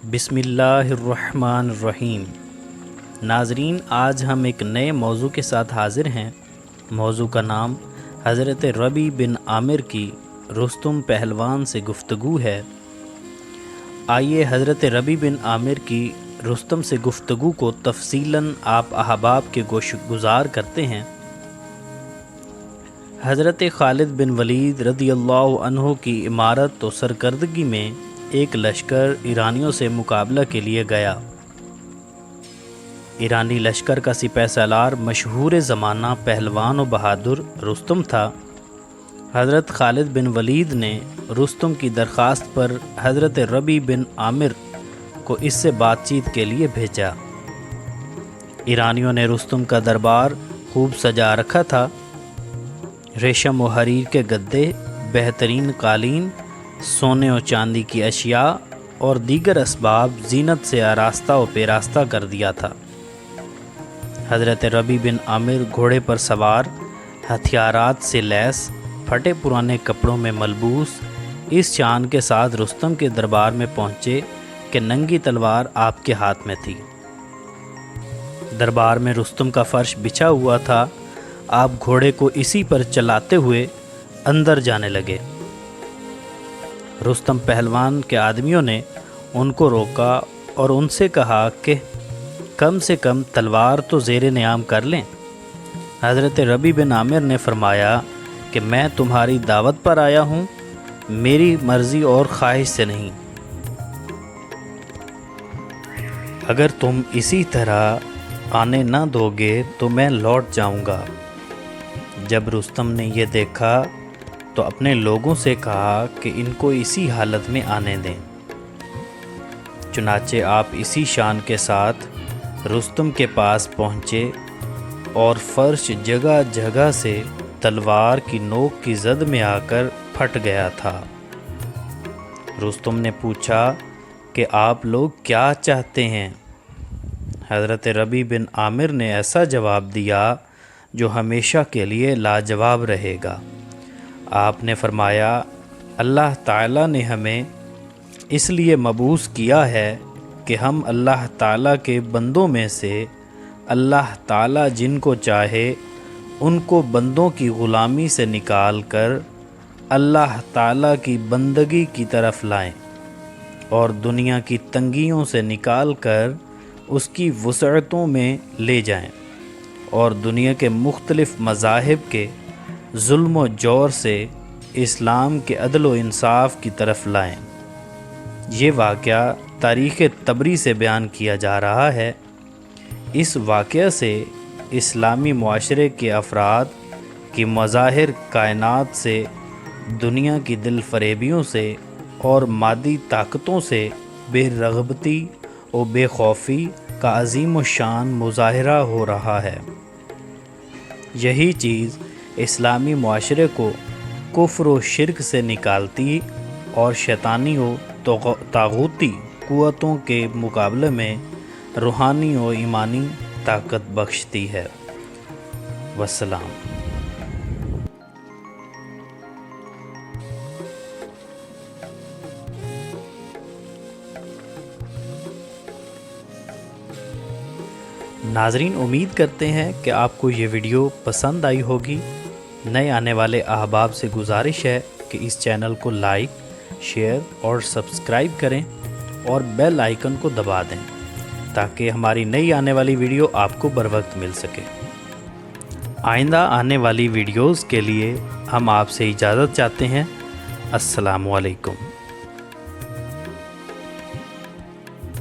بسم اللہ الرحمن الرحیم۔ ناظرین، آج ہم ایک نئے موضوع کے ساتھ حاضر ہیں۔ موضوع کا نام حضرت ربیع بن عامر کی رستم پہلوان سے گفتگو ہے۔ آئیے حضرت ربیع بن عامر کی رستم سے گفتگو کو تفصیلاً آپ احباب کے گوش گزار کرتے ہیں۔ حضرت خالد بن ولید رضی اللہ عنہ کی امارت و سرکردگی میں ایک لشکر ایرانیوں سے مقابلہ کے لیے گیا۔ ایرانی لشکر کا سپہ سالار مشہور زمانہ پہلوان و بہادر رستم تھا۔ حضرت خالد بن ولید نے رستم کی درخواست پر حضرت ربیع بن عامر کو اس سے بات چیت کے لیے بھیجا۔ ایرانیوں نے رستم کا دربار خوب سجا رکھا تھا۔ ریشم و حریر کے گدے، بہترین قالین، سونے و چاندی کی اشیاء اور دیگر اسباب زینت سے آراستہ و پیراستہ کر دیا تھا۔ حضرت ربیع بن عامر گھوڑے پر سوار، ہتھیارات سے لیس، پھٹے پرانے کپڑوں میں ملبوس، اس شان کے ساتھ رستم کے دربار میں پہنچے کہ ننگی تلوار آپ کے ہاتھ میں تھی۔ دربار میں رستم کا فرش بچھا ہوا تھا۔ آپ گھوڑے کو اسی پر چلاتے ہوئے اندر جانے لگے۔ رستم پہلوان کے آدمیوں نے ان کو روکا اور ان سے کہا کہ کم سے کم تلوار تو زیر نیام کر لیں۔ حضرت ربیع بن عامر نے فرمایا کہ میں تمہاری دعوت پر آیا ہوں، میری مرضی اور خواہش سے نہیں۔ اگر تم اسی طرح آنے نہ دو گے تو میں لوٹ جاؤں گا۔ جب رستم نے یہ دیکھا تو اپنے لوگوں سے کہا کہ ان کو اسی حالت میں آنے دیں۔ چنانچہ آپ اسی شان کے ساتھ رستم کے پاس پہنچے اور فرش جگہ جگہ سے تلوار کی نوک کی زد میں آ کر پھٹ گیا تھا۔ رستم نے پوچھا کہ آپ لوگ کیا چاہتے ہیں؟ حضرت ربیع بن عامر نے ایسا جواب دیا جو ہمیشہ کے لیے لاجواب رہے گا۔ آپ نے فرمایا، اللہ تعالیٰ نے ہمیں اس لیے مبعوث کیا ہے کہ ہم اللہ تعالیٰ کے بندوں میں سے اللہ تعالیٰ جن کو چاہے ان کو بندوں کی غلامی سے نکال کر اللہ تعالیٰ کی بندگی کی طرف لائیں، اور دنیا کی تنگیوں سے نکال کر اس کی وسعتوں میں لے جائیں، اور دنیا کے مختلف مذاہب کے ظلم و جور سے اسلام کے عدل و انصاف کی طرف لائیں۔ یہ واقعہ تاریخ طبری سے بیان کیا جا رہا ہے۔ اس واقعہ سے اسلامی معاشرے کے افراد کی مظاہر کائنات سے، دنیا کی دل فریبیوں سے اور مادی طاقتوں سے بے رغبتی و بے خوفی کا عظیم و شان مظاہرہ ہو رہا ہے۔ یہی چیز اسلامی معاشرے کو کفر و شرک سے نکالتی اور شیطانی و طاغوتی قوتوں کے مقابلے میں روحانی و ایمانی طاقت بخشتی ہے۔ والسلام۔ ناظرین، امید کرتے ہیں کہ آپ کو یہ ویڈیو پسند آئی ہوگی۔ نئے آنے والے احباب سے گزارش ہے کہ اس چینل کو لائک، شیئر اور سبسکرائب کریں اور بیل آئیکن کو دبا دیں تاکہ ہماری نئی آنے والی ویڈیو آپ کو بروقت مل سکے۔ آئندہ آنے والی ویڈیوز کے لیے ہم آپ سے اجازت چاہتے ہیں۔ السلام علیکم۔